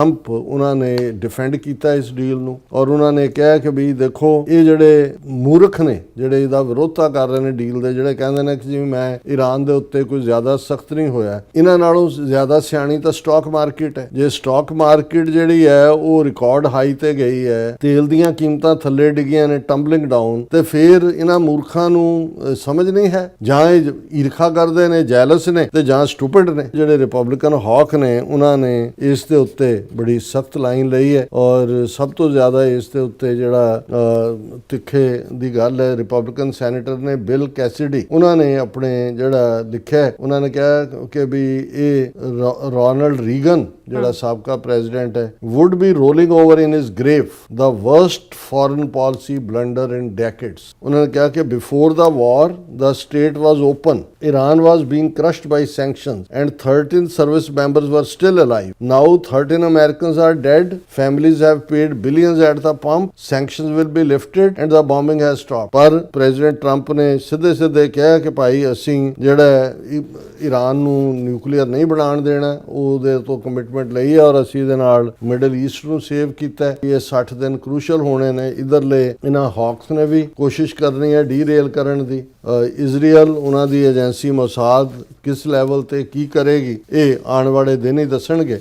Trump ਉਹਨਾਂ ਨੇ ਡਿਫੈਂਡ ਕੀਤਾ ਇਸ ਡੀਲ ਨੂੰ ਔਰ ਉਹਨਾਂ ਨੇ ਕਿਹਾ ਕਿ ਵੀ ਦੇਖੋ ਇਹ ਜਿਹੜੇ ਮੂਰਖ ਨੇ ਜਿਹੜੇ ਇਹਦਾ ਵਿਰੋਧਤਾ ਕਰ ਰਹੇ ਨੇ ਡੀਲ ਦੇ, ਜਿਹੜੇ ਕਹਿੰਦੇ ਨੇ ਕਿ ਜਿਵੇਂ ਮੈਂ ਈਰਾਨ ਦੇ ਉੱਤੇ ਕੋਈ ਜ਼ਿਆਦਾ ਸਖਤ ਨਹੀਂ ਹੋਇਆ, ਇਹਨਾਂ ਨਾਲੋਂ ਜ਼ਿਆਦਾ ਸਿਆਣੀ ਤਾਂ ਸਟਾਕ ਮਾਰਕੀਟ ਹੈ। ਜੇ ਸਟਾਕ ਮਾਰਕੀਟ ਜਿਹੜੀ ਹੈ ਉਹ ਰਿਕਾਰਡ ਹਾਈ ਤੇ ਗਈ ਹੈ, ਤੇਲ ਦੀਆਂ ਕੀਮਤਾਂ ਥੱਲੇ ਡਿੱਗੀਆਂ ਨੇ, ਟੰਬਲਿੰਗ ਡਾਊਨ, ਤੇ ਫਿਰ ਇਹਨਾਂ ਮੂਰਖਾਂ ਨੂੰ ਸਮਝ ਨਹੀਂ ਹੈ, ਜਾਂ ਇਹ ਈਰਖਾ ਕਰਦੇ ਨੇ, ਜੈਲਸ ਨੇ, ਤੇ ਜਾਂ ਸਟੂਪਿਡ ਨੇ। ਜਿਹੜੇ ਰਿਪਬਲਿਕਨ ਹੌਕ ਨੇ ਉਹਨਾਂ ਨੇ ਇਸ ਦੇ ਉੱਤੇ ਬੜੀ ਸਖਤ ਲਾਈਨ ਲਈ ਹੈ ਔਰ ਸਭ ਤੋਂ ਜ਼ਿਆਦਾ ਇਸ ਦੇ ਉੱਤੇ ਜਿਹੜਾ ਤਿੱਖੇ ਦੀ ਗੱਲ ਹੈ, ਰਿਪਬਲਿਕਨ ਸੈਨੇਟਰ ਨੇ ਬਿਲ ਕੈਸਿਡੀ, ਉਹਨਾਂ ਨੇ ਆਪਣੇ ਜਿਹੜਾ ਲਿਖਿਆ, ਉਹਨਾਂ ਨੇ ਕਿਹਾ ਕਿ ਵੀ ਇਹ ਰੋਨਾਲਡ ਰੀਗਨ ਜਿਹੜਾ ਸਾਬਕਾ ਪ੍ਰੈਜ਼ੀਡੈਂਟ ਹੈ would be rolling over in his grave the worst foreign policy blunder in decades। ਉਹਨਾਂ ਨੇ ਕਿਹਾ ਕਿ before the war the state was open, Iran was being crushed by sanctions and 13 service members were still alive। Now 13 Americans are dead, families have paid billions at the pump, sanctions will be lifted and the bombing has stopped। ਪਰ president Trump ਨੇ ਸਿੱਧੇ ਕਿਹਾ ਕਿ ਭਾਈ ਅਸੀਂ ਜਿਹੜਾ Iran ਨੂੰ nuclear ਨਹੀਂ ਬਣਾਉਣ ਦੇਣਾ, ਉਹਦੇ ਤੋਂ ਕਮਿਟਮੈਂਟ ਲਈ ਹੈ ਔਰ ਅਸੀਂ ਇਹਦੇ ਨਾਲ ਮਿਡਲ ਈਸਟ ਨੂੰ ਸੇਵ ਕੀਤਾ। ਇਹ 60 ਦਿਨ ਕ੍ਰੂਸ਼ਲ ਹੋਣੇ ਨੇ। ਇਧਰਲੇ ਇਹਨਾਂ ਹੌਕਸ ਨੇ ਵੀ ਕੋਸ਼ਿਸ਼ ਕਰਨੀ ਹੈ ਡੀਰੇਲ ਕਰਨ ਦੀ। ਇਜ਼ਰਾਈਲ ਉਹਨਾਂ ਦੀ ਏਜੰਸੀ ਮੋਸਾਦ ਕਿਸ ਲੈਵਲ ਤੇ ਕੀ ਕਰੇਗੀ ਇਹ ਆਉਣ ਵਾਲੇ ਦਿਨ ਹੀ ਦੱਸਣਗੇ।